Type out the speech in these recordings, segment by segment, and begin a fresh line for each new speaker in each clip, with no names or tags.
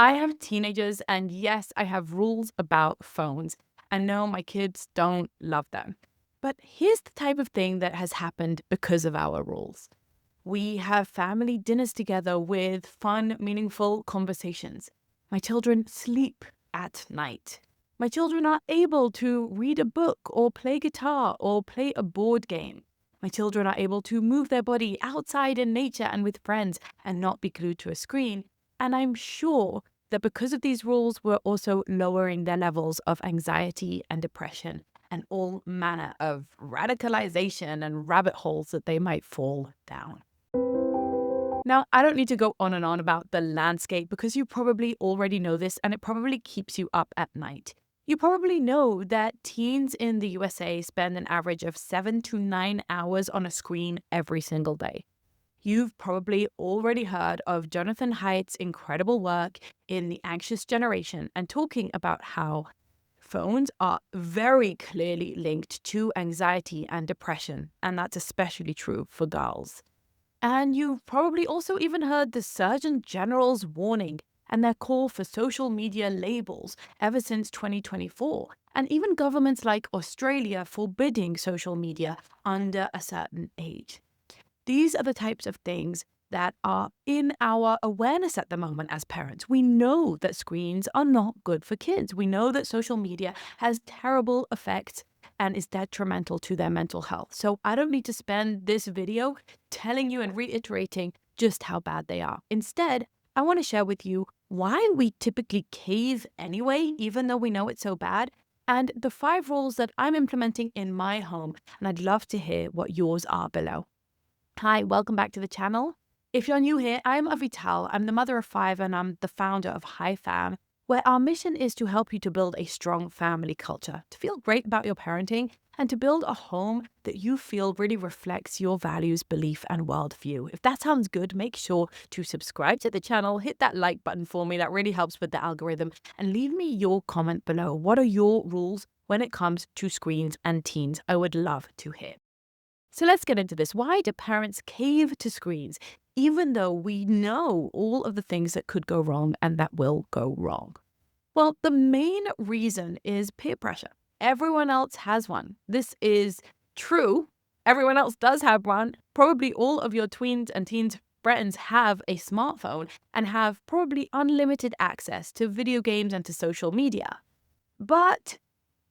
I have teenagers, and yes, I have rules about phones. And no, my kids don't love them. But here's the type of thing that has happened because of our rules. We have family dinners together with fun, meaningful conversations. My children sleep at night. My children are able to read a book or play guitar or play a board game. My children are able to move their body outside in nature and with friends and not be glued to a screen. And I'm sure that because of these rules, we're also lowering their levels of anxiety and depression and all manner of radicalization and rabbit holes that they might fall down. Now, I don't need to go on and on about the landscape because you probably already know this and it probably keeps you up at night. You probably know that teens in the USA spend an average of 7 to 9 hours on a screen every single day. You've probably already heard of Jonathan Haidt's incredible work in The Anxious Generation and talking about how phones are very clearly linked to anxiety and depression, and that's especially true for girls. And you've probably also even heard the Surgeon General's warning and their call for social media labels ever since 2024, and even governments like Australia forbidding social media under a certain age. These are the types of things that are in our awareness at the moment as parents. We know that screens are not good for kids. We know that social media has terrible effects and is detrimental to their mental health. So I don't need to spend this video telling you and reiterating just how bad they are. Instead, I want to share with you why we typically cave anyway, even though we know it's so bad, and the 5 rules that I'm implementing in my home. And I'd love to hear what yours are below. Hi, welcome back to the channel. If you're new here, I'm Avital. I'm the mother of 5 and I'm the founder of Hi Fam, where our mission is to help you to build a strong family culture, to feel great about your parenting, and to build a home that you feel really reflects your values, belief, and worldview. If that sounds good, make sure to subscribe to the channel, hit that like button for me. That really helps with the algorithm, and leave me your comment below. What are your rules when it comes to screens and teens? I would love to hear. So let's get into this. Why do parents cave to screens, even though we know all of the things that could go wrong and that will go wrong? Well, the main reason is peer pressure. Everyone else has one. This is true. Everyone else does have one. Probably all of your tweens and teens friends have a smartphone and have probably unlimited access to video games and to social media. But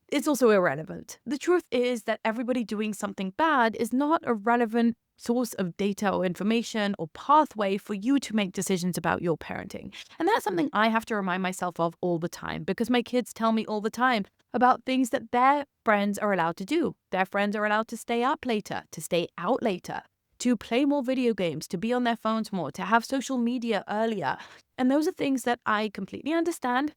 it's also irrelevant. The truth is that everybody doing something bad is not a relevant source of data or information or pathway for you to make decisions about your parenting. And that's something I have to remind myself of all the time because my kids tell me all the time about things that their friends are allowed to do. Their friends are allowed to stay up later, to stay out later, to play more video games, to be on their phones more, to have social media earlier. And those are things that I completely understand.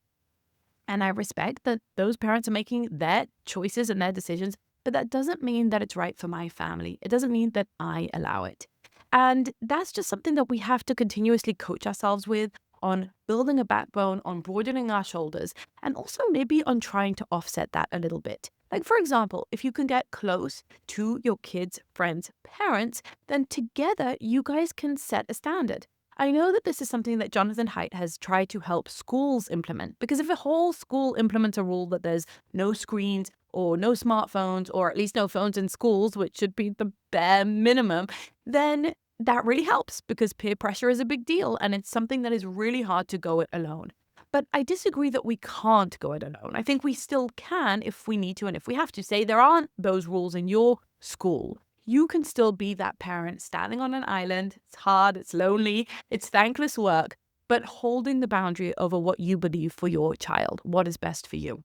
And I respect that those parents are making their choices and their decisions, but that doesn't mean that it's right for my family. It doesn't mean that I allow it. And that's just something that we have to continuously coach ourselves with on building a backbone, on broadening our shoulders, and also maybe on trying to offset that a little bit. Like, for example, if you can get close to your kids' friends' parents, then together you guys can set a standard. I know that this is something that Jonathan Haidt has tried to help schools implement, because if a whole school implements a rule that there's no screens or no smartphones, or at least no phones in schools, which should be the bare minimum, then that really helps because peer pressure is a big deal and it's something that is really hard to go it alone. But I disagree that we can't go it alone. I think we still can if we need to and if we have to. Say there aren't those rules in your school. You can still be that parent standing on an island. It's hard, it's lonely, it's thankless work, but holding the boundary over what you believe for your child, what is best for you.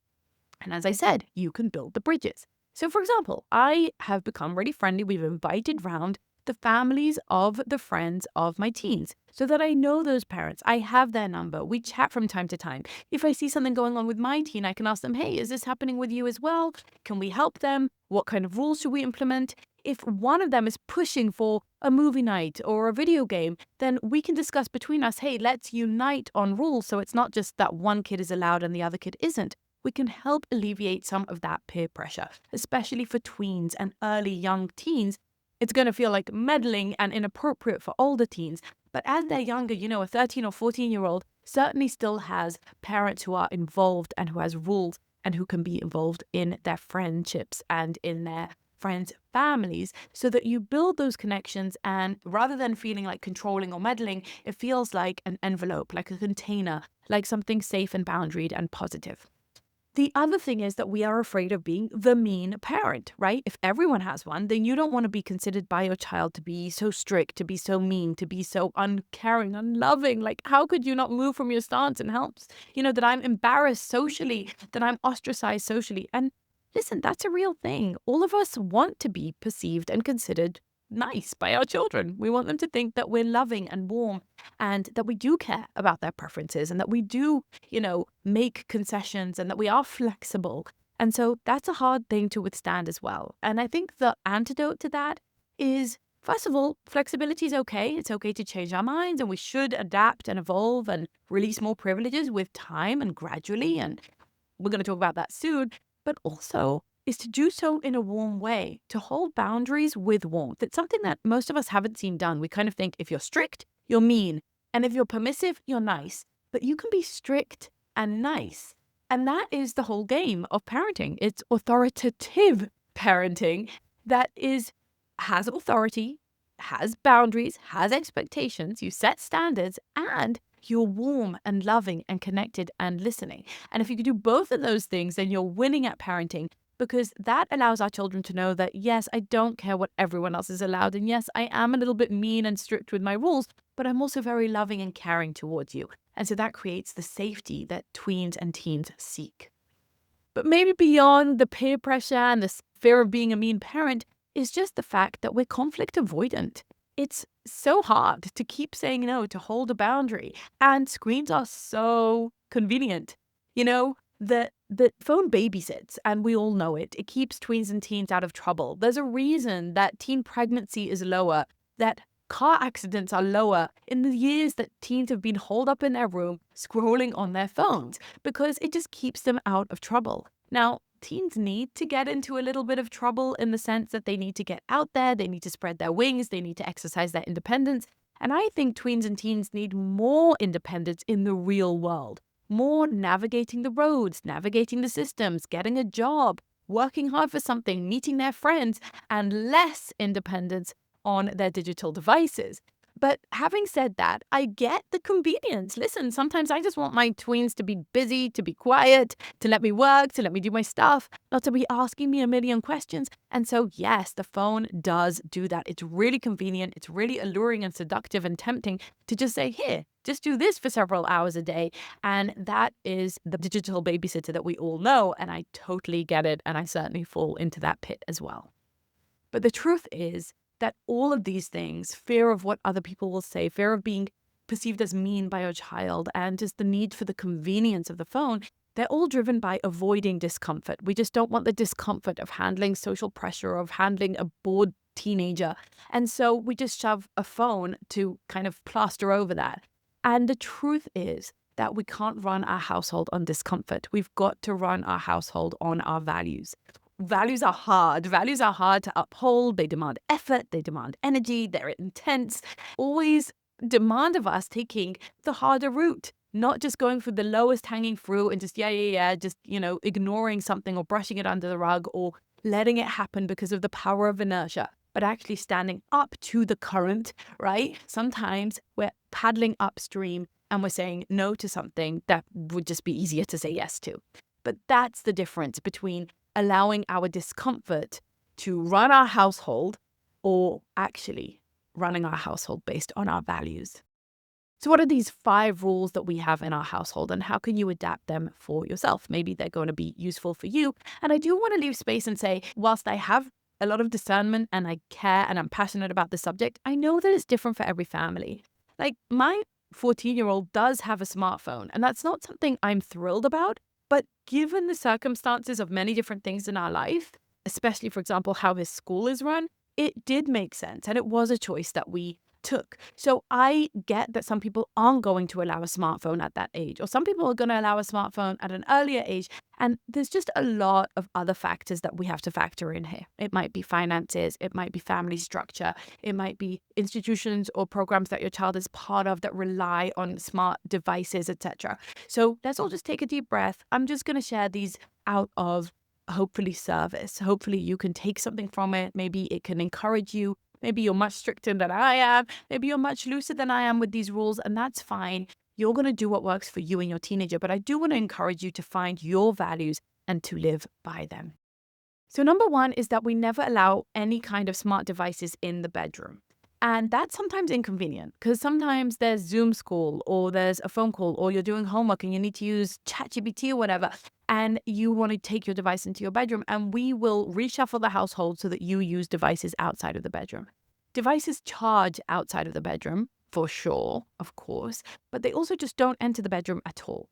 And as I said, you can build the bridges. So for example, I have become really friendly. We've invited round the families of the friends of my teens so that I know those parents. I have their number. We chat from time to time. If I see something going on with my teen, I can ask them, hey, is this happening with you as well? Can we help them? What kind of rules should we implement? If one of them is pushing for a movie night or a video game, then we can discuss between us, hey, let's unite on rules so it's not just that one kid is allowed and the other kid isn't. We can help alleviate some of that peer pressure, especially for tweens and early young teens. It's going to feel like meddling and inappropriate for older teens. But as they're younger, a 13 or 14-year-old, certainly still has parents who are involved and who has rules and who can be involved in their friendships and in their friends' families, so that you build those connections. And rather than feeling like controlling or meddling, it feels like an envelope, like a container, like something safe and boundaried and positive. The other thing is that we are afraid of being the mean parent, right? If everyone has one, then you don't want to be considered by your child to be so strict, to be so mean, to be so uncaring, unloving. Like, how could you not move from your stance and help? That I'm embarrassed socially, that I'm ostracized socially. And listen, that's a real thing. All of us want to be perceived and considered nice by our children. We want them to think that we're loving and warm and that we do care about their preferences and that we do, make concessions and that we are flexible. And so that's a hard thing to withstand as well. And I think the antidote to that is, first of all, flexibility is okay. It's okay to change our minds, and we should adapt and evolve and release more privileges with time and gradually. And we're going to talk about that soon. But also is to do so in a warm way, to hold boundaries with warmth. It's something that most of us haven't seen done. We kind of think if you're strict, you're mean. And if you're permissive, you're nice. But you can be strict and nice. And that is the whole game of parenting. It's authoritative parenting that has authority, has boundaries, has expectations. You set standards, and you're warm and loving and connected and listening. And if you can do both of those things, then you're winning at parenting, because that allows our children to know that, yes, I don't care what everyone else is allowed. And yes, I am a little bit mean and strict with my rules, but I'm also very loving and caring towards you. And so that creates the safety that tweens and teens seek. But maybe beyond the peer pressure and the fear of being a mean parent is just the fact that we're conflict avoidant. It's so hard to keep saying no, to hold a boundary. And screens are so convenient. The phone babysits, and we all know it. It keeps tweens and teens out of trouble. There's a reason that teen pregnancy is lower, that car accidents are lower in the years that teens have been holed up in their room scrolling on their phones, because it just keeps them out of trouble. Now, teens need to get into a little bit of trouble in the sense that they need to get out there, they need to spread their wings, they need to exercise their independence. And I think tweens and teens need more independence in the real world. More navigating the roads, navigating the systems, getting a job, working hard for something, meeting their friends, and less independence on their digital devices. But having said that, I get the convenience. Listen, sometimes I just want my tweens to be busy, to be quiet, to let me work, to let me do my stuff, not to be asking me a million questions. And so, yes, the phone does do that. It's really convenient. It's really alluring and seductive and tempting to just say, here, just do this for several hours a day. And that is the digital babysitter that we all know. And I totally get it. And I certainly fall into that pit as well. But the truth is that all of these things, fear of what other people will say, fear of being perceived as mean by your child, and just the need for the convenience of the phone, they're all driven by avoiding discomfort. We just don't want the discomfort of handling social pressure, of handling a bored teenager. And so we just shove a phone to kind of plaster over that. And the truth is that we can't run our household on discomfort. We've got to run our household on our values. Values are hard. Values are hard to uphold. They demand effort. They demand energy. They're intense. Always demand of us taking the harder route, not just going for the lowest hanging fruit and just, just, ignoring something or brushing it under the rug or letting it happen because of the power of inertia, but actually standing up to the current, right? Sometimes we're paddling upstream and we're saying no to something that would just be easier to say yes to. But that's the difference between allowing our discomfort to run our household or actually running our household based on our values. So what are these 5 rules that we have in our household, and how can you adapt them for yourself? Maybe they're going to be useful for you. And I do want to leave space and say, whilst I have a lot of discernment and I care and I'm passionate about the subject, I know that it's different for every family. Like, my 14-year-old does have a smartphone, and that's not something I'm thrilled about. But given the circumstances of many different things in our life, especially, for example, how his school is run, it did make sense. And it was a choice that we took. So I get that some people aren't going to allow a smartphone at that age, or some people are going to allow a smartphone at an earlier age. And there's just a lot of other factors that we have to factor in here. It might be finances, it might be family structure, it might be institutions or programs that your child is part of that rely on smart devices, etc. So let's all just take a deep breath. I'm just going to share these out of hopefully service. Hopefully you can take something from it. Maybe it can encourage you. Maybe you're much stricter than I am. Maybe you're much looser than I am with these rules, and that's fine. You're going to do what works for you and your teenager, but I do want to encourage you to find your values and to live by them. So number one is that we never allow any kind of smart devices in the bedroom. And that's sometimes inconvenient because sometimes there's Zoom school or there's a phone call or you're doing homework and you need to use ChatGPT or whatever. And you want to take your device into your bedroom, and we will reshuffle the household so that you use devices outside of the bedroom. Devices charge outside of the bedroom, for sure, of course, but they also just don't enter the bedroom at all.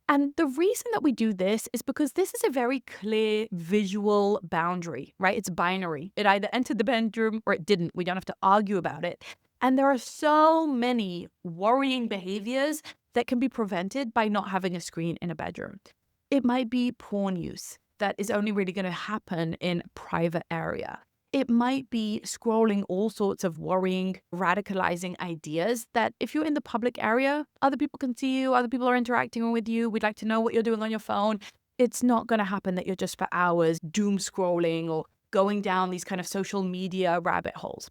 And the reason that we do this is because this is a very clear visual boundary, right? It's binary. It either entered the bedroom or it didn't. We don't have to argue about it. And there are so many worrying behaviors that can be prevented by not having a screen in a bedroom. It might be porn use that is only really going to happen in a private area. It might be scrolling all sorts of worrying, radicalizing ideas that if you're in the public area, other people can see you, other people are interacting with you, we'd like to know what you're doing on your phone. It's not going to happen that you're just for hours doom scrolling or going down these kind of social media rabbit holes.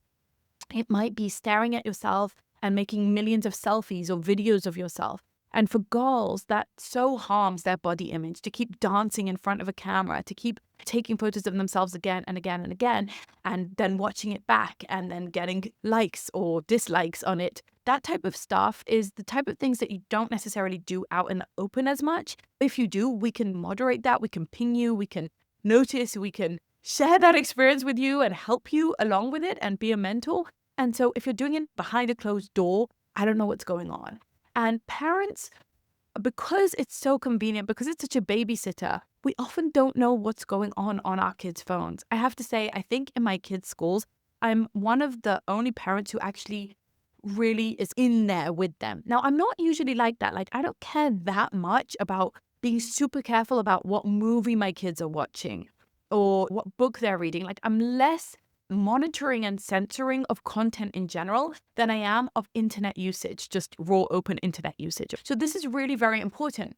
It might be staring at yourself and making millions of selfies or videos of yourself. And for girls, that so harms their body image to keep dancing in front of a camera, to keep taking photos of themselves again and again and again, and then watching it back and then getting likes or dislikes on it. That type of stuff is the type of things that you don't necessarily do out in the open as much. If you do, we can moderate that. We can ping you. We can notice. We can share that experience with you and help you along with it and be a mentor. And so if you're doing it behind a closed door, I don't know what's going on. And parents, because it's so convenient, because it's such a babysitter, we often don't know what's going on our kids' phones. I have to say, I think in my kids' schools, I'm one of the only parents who actually really is in there with them. Now, I'm not usually like that. Like, I don't care that much about being super careful about what movie my kids are watching or what book they're reading. Like, I'm less monitoring and censoring of content in general than I am of internet usage, just raw open internet usage. So this is really very important,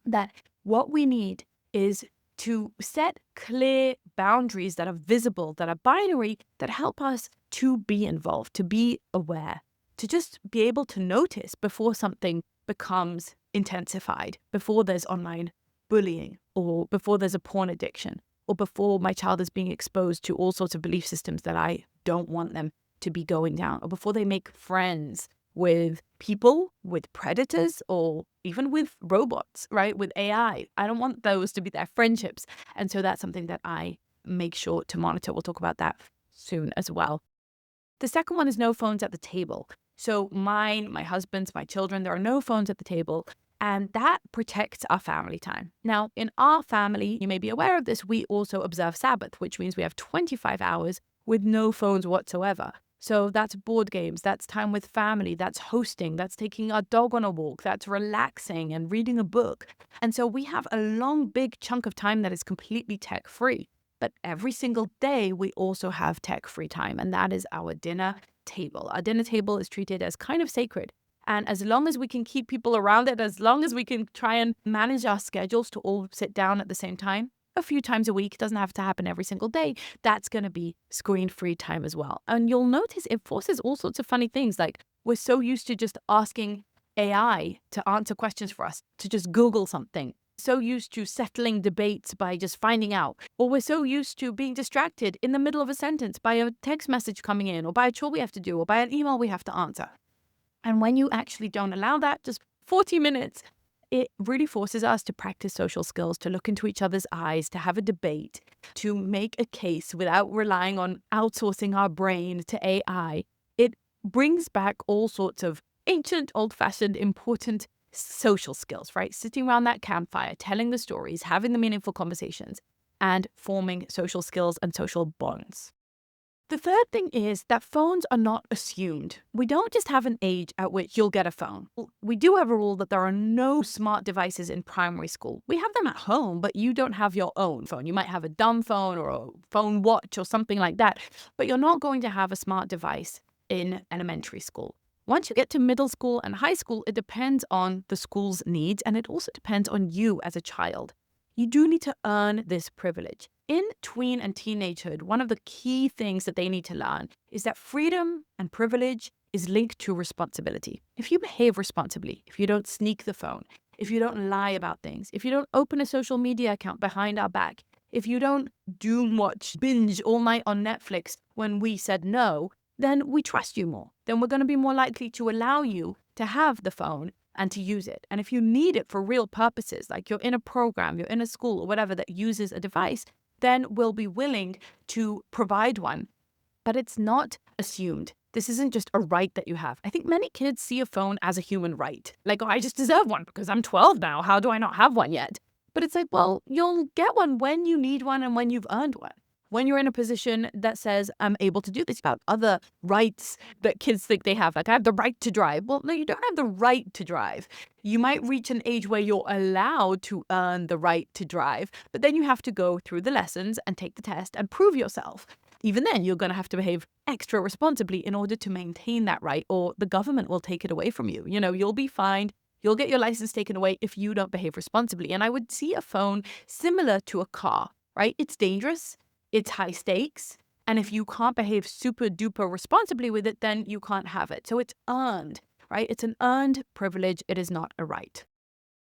that what we need is to set clear boundaries that are visible, that are binary, that help us to be involved, to be aware, to just be able to notice before something becomes intensified, before there's online bullying or before there's a porn addiction, or before my child is being exposed to all sorts of belief systems that I don't want them to be going down, or before they make friends with people, with predators, or even with robots, right? With AI. I don't want those to be their friendships. And so that's something that I make sure to monitor. We'll talk about that soon as well. The second one is no phones at the table. So mine, my husband's, my children, there are no phones at the table. And that protects our family time. Now, in our family, you may be aware of this, we also observe Sabbath, which means we have 25 hours with no phones whatsoever. So that's board games, that's time with family, that's hosting, that's taking our dog on a walk, that's relaxing and reading a book. And so we have a long, big chunk of time that is completely tech-free. But every single day, we also have tech-free time, and that is our dinner table. Our dinner table is treated as kind of sacred. And as long as we can keep people around it, as long as we can try and manage our schedules to all sit down at the same time, a few times a week, it doesn't have to happen every single day, that's going to be screen-free time as well. And you'll notice it forces all sorts of funny things. Like, we're so used to just asking AI to answer questions for us, to just Google something. So used to settling debates by just finding out. Or we're so used to being distracted in the middle of a sentence by a text message coming in, or by a chore we have to do, or by an email we have to answer. And when you actually don't allow that, just 40 minutes, it really forces us to practice social skills, to look into each other's eyes, to have a debate, to make a case without relying on outsourcing our brain to AI. It brings back all sorts of ancient, old-fashioned, important social skills, right? Sitting around that campfire, telling the stories, having the meaningful conversations, and forming social skills and social bonds. The third thing is that phones are not assumed. We don't just have an age at which you'll get a phone. We do have a rule that there are no smart devices in primary school. We have them at home, but you don't have your own phone. You might have a dumb phone or a phone watch or something like that, but you're not going to have a smart device in elementary school. Once you get to middle school and high school, it depends on the school's needs, and it also depends on you as a child. You do need to earn this privilege. In tween and teenagehood, one of the key things that they need to learn is that freedom and privilege is linked to responsibility. If you behave responsibly, if you don't sneak the phone, if you don't lie about things, if you don't open a social media account behind our back, if you don't doom watch, binge all night on Netflix when we said no, then we trust you more. Then we're going to be more likely to allow you to have the phone and to use it. And if you need it for real purposes, like you're in a program, you're in a school or whatever that uses a device, then we'll be willing to provide one. But it's not assumed. This isn't just a right that you have. I think many kids see a phone as a human right. Like, oh, I just deserve one because I'm 12 now. How do I not have one yet? But it's like, well, you'll get one when you need one and when you've earned one. When you're in a position that says, I'm able to do this, about other rights that kids think they have. Like, I have the right to drive. Well, no, you don't have the right to drive. You might reach an age where you're allowed to earn the right to drive, but then you have to go through the lessons and take the test and prove yourself. Even then, you're going to have to behave extra responsibly in order to maintain that right, or the government will take it away from you. You know, you'll be fined. You'll get your license taken away if you don't behave responsibly. And I would see a phone similar to a car, right? It's dangerous. It's high stakes. And if you can't behave super duper responsibly with it, then you can't have it. So it's earned, right? It's an earned privilege. It is not a right.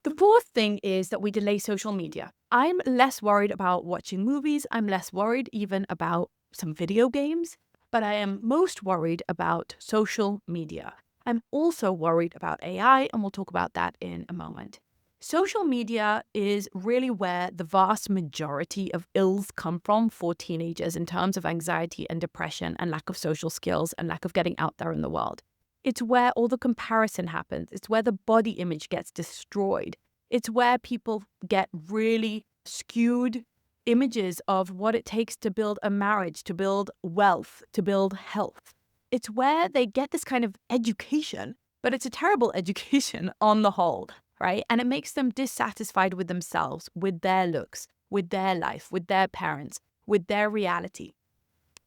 The fourth thing is that we delay social media. I'm less worried about watching movies. I'm less worried even about some video games, but I am most worried about social media. I'm also worried about AI, and we'll talk about that in a moment. Social media is really where the vast majority of ills come from for teenagers in terms of anxiety and depression and lack of social skills and lack of getting out there in the world. It's where all the comparison happens. It's where the body image gets destroyed. It's where people get really skewed images of what it takes to build a marriage, to build wealth, to build health. It's where they get this kind of education, but it's a terrible education on the whole, right? And it makes them dissatisfied with themselves, with their looks, with their life, with their parents, with their reality.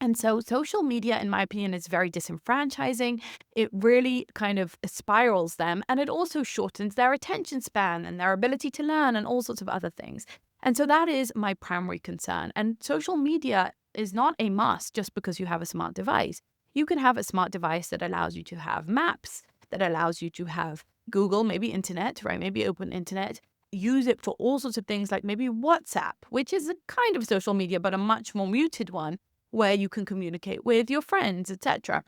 And so social media, in my opinion, is very disenfranchising. It really kind of spirals them, and it also shortens their attention span and their ability to learn and all sorts of other things. And so that is my primary concern. And social media is not a must just because you have a smart device. You can have a smart device that allows you to have maps, that allows you to have Google, maybe internet, right? Maybe open internet. Use it for all sorts of things like maybe WhatsApp, which is a kind of social media, but a much more muted one, where you can communicate with your friends, etc.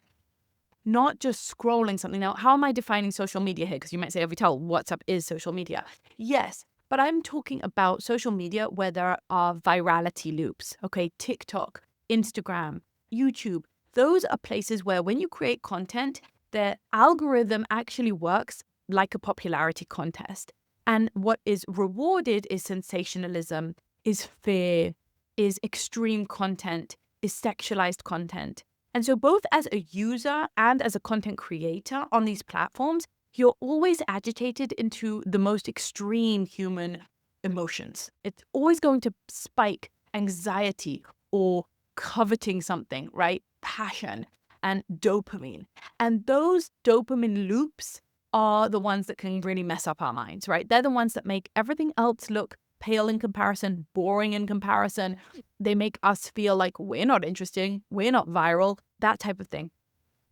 Not just scrolling something. Now, how am I defining social media here? Because you might say, Vital, WhatsApp is social media. Yes, but I'm talking about social media where there are virality loops. Okay, TikTok, Instagram, YouTube. Those are places where when you create content, the algorithm actually works like a popularity contest. And what is rewarded is sensationalism, is fear, is extreme content, is sexualized content. And so both as a user and as a content creator on these platforms, you're always agitated into the most extreme human emotions. It's always going to spike anxiety or coveting something, right? Passion and dopamine. And those dopamine loops are the ones that can really mess up our minds, right? They're the ones that make everything else look pale in comparison, boring in comparison. They make us feel like we're not interesting, we're not viral, that type of thing.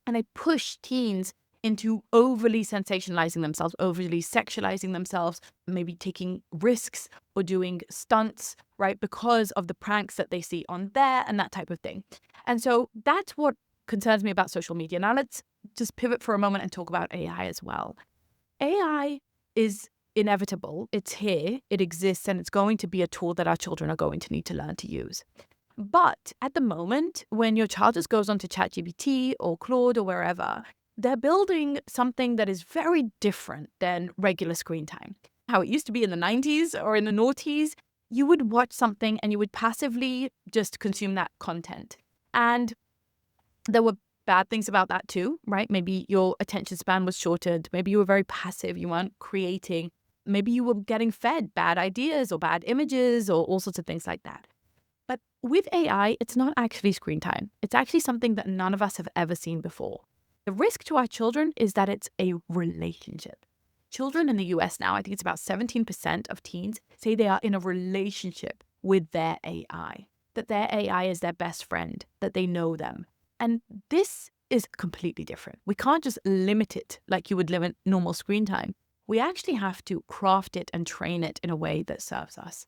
And they push teens into overly sensationalizing themselves, overly sexualizing themselves, maybe taking risks or doing stunts, right? Because of the pranks that they see on there and that type of thing. And so that's what concerns me about social media. Now let's just pivot for a moment and talk about AI as well. AI is inevitable. It's here, it exists, and it's going to be a tool that our children are going to need to learn to use. But at the moment, when your child just goes onto ChatGPT or Claude or wherever, they're building something that is very different than regular screen time. How it used to be in the 90s or in the noughties, you would watch something and you would passively just consume that content. And There were bad things about that too, right? Maybe your attention span was shortened. Maybe you were very passive. You weren't creating. Maybe you were getting fed bad ideas or bad images or all sorts of things like that. But with AI, it's not actually screen time. It's actually something that none of us have ever seen before. The risk to our children is that it's a relationship. Children in the US now, I think it's about 17% of teens say they are in a relationship with their AI, that their AI is their best friend, that they know them. And this is completely different. We can't just limit it like you would limit normal screen time. We actually have to craft it and train it in a way that serves us.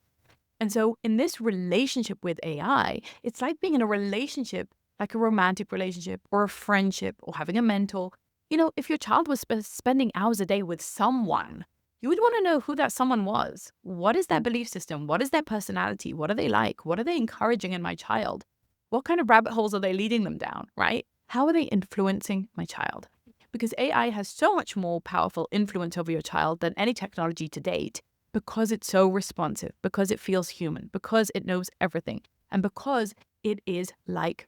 And so in this relationship with AI, it's like being in a relationship, like a romantic relationship or a friendship or having a mentor. If your child was spending hours a day with someone, you would want to know who that someone was. What is their belief system? What is their personality? What are they like? What are they encouraging in my child? What kind of rabbit holes are they leading them down, right? How are they influencing my child? Because AI has so much more powerful influence over your child than any technology to date, because it's so responsive, because it feels human, because it knows everything, and because it is like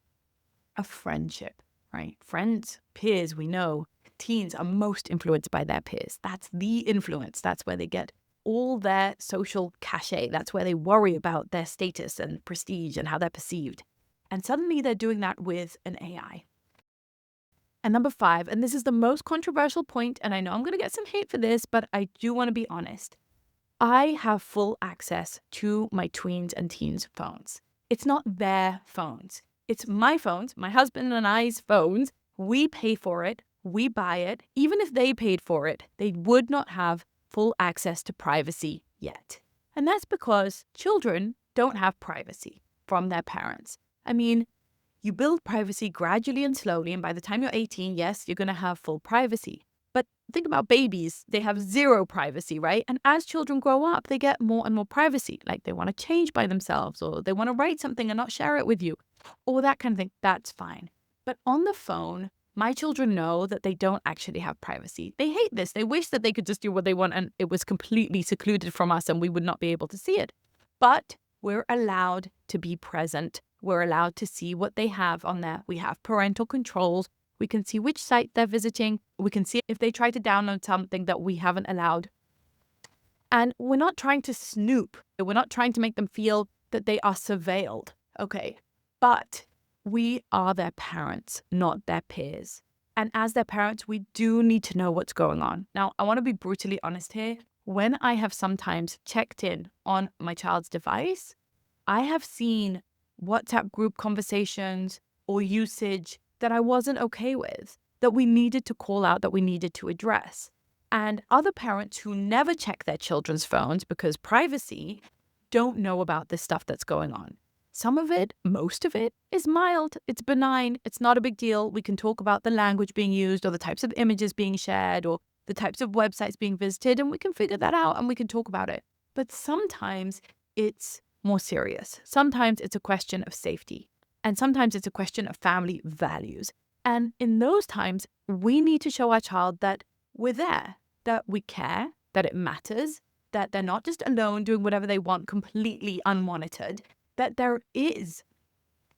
a friendship, right? Friends, peers, we know teens are most influenced by their peers. That's the influence. That's where they get all their social cachet. That's where they worry about their status and prestige and how they're perceived. And suddenly they're doing that with an AI. And number 5, and this is the most controversial point, and I know I'm going to get some hate for this, but I do want to be honest. I have full access to my tweens and teens' phones. It's not their phones. It's my phones, my husband and I's phones. We pay for it. We buy it. Even if they paid for it, they would not have full access to privacy yet. And that's because children don't have privacy from their parents. I mean, you build privacy gradually and slowly, and by the time you're 18, yes, you're going to have full privacy. But think about babies. They have zero privacy, right? And as children grow up, they get more and more privacy. Like they want to change by themselves, or they want to write something and not share it with you, or that kind of thing. That's fine. But on the phone, my children know that they don't actually have privacy. They hate this. They wish that they could just do what they want and it was completely secluded from us and we would not be able to see it. But we're allowed to be present. We're allowed to see what they have on there. We have parental controls. We can see which site they're visiting. We can see if they try to download something that we haven't allowed. And we're not trying to snoop. We're not trying to make them feel that they are surveilled. Okay. But we are their parents, not their peers. And as their parents, we do need to know what's going on. Now, I want to be brutally honest here. When I have sometimes checked in on my child's device, I have seen WhatsApp group conversations or usage that I wasn't okay with, that we needed to call out, that we needed to address. And other parents who never check their children's phones because privacy don't know about this stuff that's going on. Some of it, most of it, is mild. It's benign. It's not a big deal. We can talk about the language being used or the types of images being shared or the types of websites being visited, and we can figure that out and we can talk about it. But sometimes it's more serious. Sometimes it's a question of safety. And sometimes it's a question of family values. And in those times, we need to show our child that we're there, that we care, that it matters, that they're not just alone doing whatever they want completely unmonitored, that there is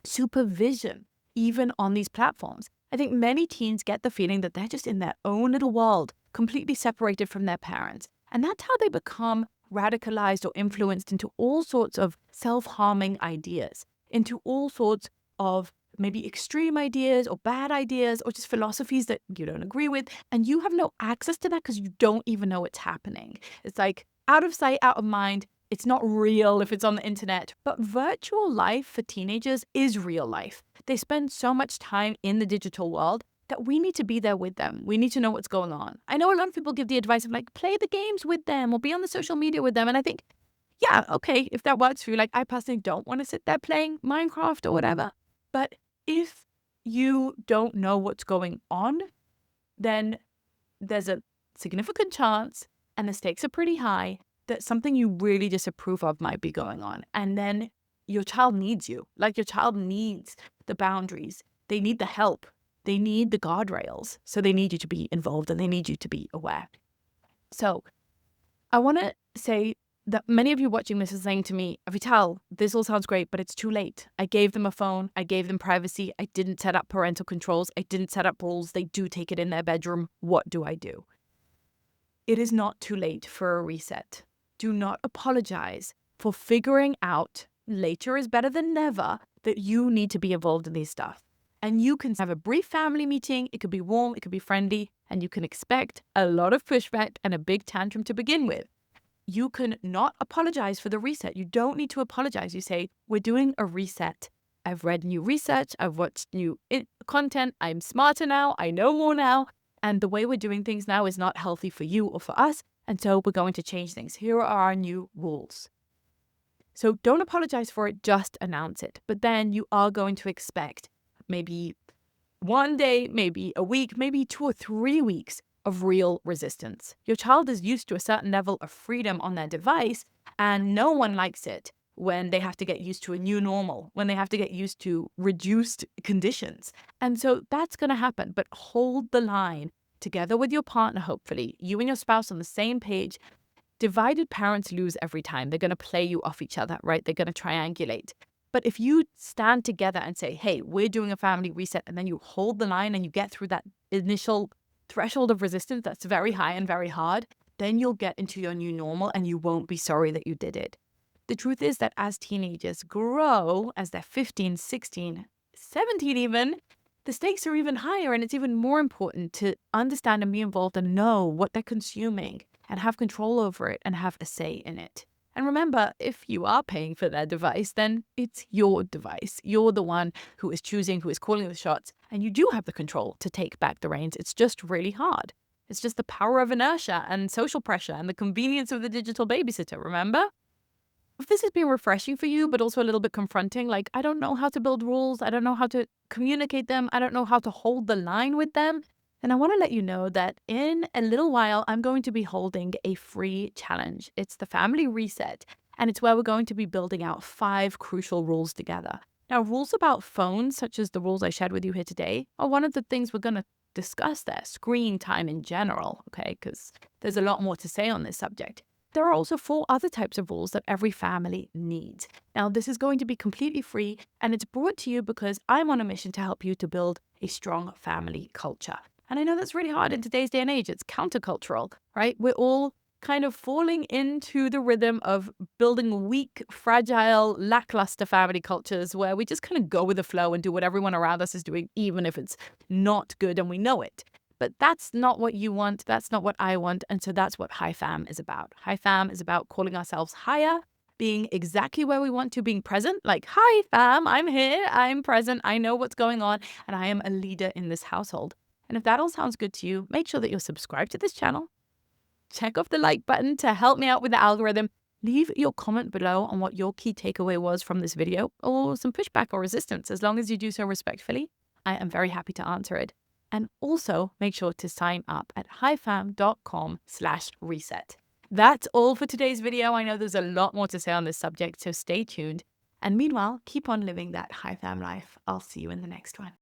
supervision even on these platforms. I think many teens get the feeling that they're just in their own little world, completely separated from their parents. And that's how they become radicalized or influenced into all sorts of self-harming ideas, into all sorts of maybe extreme ideas or bad ideas or just philosophies that you don't agree with. And you have no access to that because you don't even know it's happening. It's like out of sight, out of mind. It's not real if it's on the internet. But virtual life for teenagers is real life. They spend so much time in the digital world that we need to be there with them. We need to know what's going on. I know a lot of people give the advice of like, play the games with them or be on the social media with them. And I think, yeah, okay, if that works for you. Like, I personally don't want to sit there playing Minecraft or whatever. But if you don't know what's going on, then there's a significant chance, and the stakes are pretty high, that something you really disapprove of might be going on. And then your child needs you. Like, your child needs the boundaries. They need the help. They need the guardrails. So they need you to be involved and they need you to be aware. So I want to say that many of you watching this is saying to me, Avital, this all sounds great, but it's too late. I gave them a phone. I gave them privacy. I didn't set up parental controls. I didn't set up rules. They do take it in their bedroom. What do I do? It is not too late for a reset. Do not apologize for figuring out, later is better than never, that you need to be involved in these stuff. And you can have a brief family meeting. It could be warm. It could be friendly. And you can expect a lot of pushback and a big tantrum to begin with. You can not apologize for the reset. You don't need to apologize. You say, we're doing a reset. I've read new research. I've watched new content. I'm smarter now. I know more now. And the way we're doing things now is not healthy for you or for us. And so we're going to change things. Here are our new rules. So don't apologize for it. Just announce it. But then you are going to expect maybe one day, maybe a week, maybe 2 or 3 weeks of real resistance. Your child is used to a certain level of freedom on their device, and no one likes it when they have to get used to a new normal, when they have to get used to reduced conditions. And so that's going to happen, but hold the line together with your partner, hopefully, you and your spouse on the same page. Divided parents lose every time. They're going to play you off each other, right? They're going to triangulate. But if you stand together and say, hey, we're doing a family reset, and then you hold the line and you get through that initial threshold of resistance that's very high and very hard, then you'll get into your new normal and you won't be sorry that you did it. The truth is that as teenagers grow, as they're 15, 16, 17 even, the stakes are even higher, and it's even more important to understand and be involved and know what they're consuming and have control over it and have a say in it. And remember, if you are paying for their device, then it's your device. You're the one who is choosing, who is calling the shots, and you do have the control to take back the reins. It's just really hard. It's just the power of inertia and social pressure and the convenience of the digital babysitter, remember? If this has been refreshing for you, but also a little bit confronting, like, I don't know how to build rules, I don't know how to communicate them, I don't know how to hold the line with them, and I want to let you know that in a little while, I'm going to be holding a free challenge. It's the Family Reset, and it's where we're going to be building out 5 crucial rules together. Now, rules about phones, such as the rules I shared with you here today, are one of the things we're going to discuss there. Screen time in general, okay, because there's a lot more to say on this subject. There are also 4 other types of rules that every family needs. Now, this is going to be completely free, and it's brought to you because I'm on a mission to help you to build a strong family culture. And I know that's really hard in today's day and age. It's countercultural, right? We're all kind of falling into the rhythm of building weak, fragile, lackluster family cultures where we just kind of go with the flow and do what everyone around us is doing, even if it's not good and we know it. But that's not what you want. That's not what I want. And so that's what High Fam is about. High Fam is about calling ourselves higher, being exactly where we want to, being present. Like, hi fam, I'm here, I'm present, I know what's going on, and I am a leader in this household. And if that all sounds good to you, make sure that you're subscribed to this channel. Check off the like button to help me out with the algorithm. Leave your comment below on what your key takeaway was from this video, or some pushback or resistance. As long as you do so respectfully, I am very happy to answer it. And also make sure to sign up at highfam.com/reset. That's all for today's video. I know there's a lot more to say on this subject, so stay tuned. And meanwhile, keep on living that high fam life. I'll see you in the next one.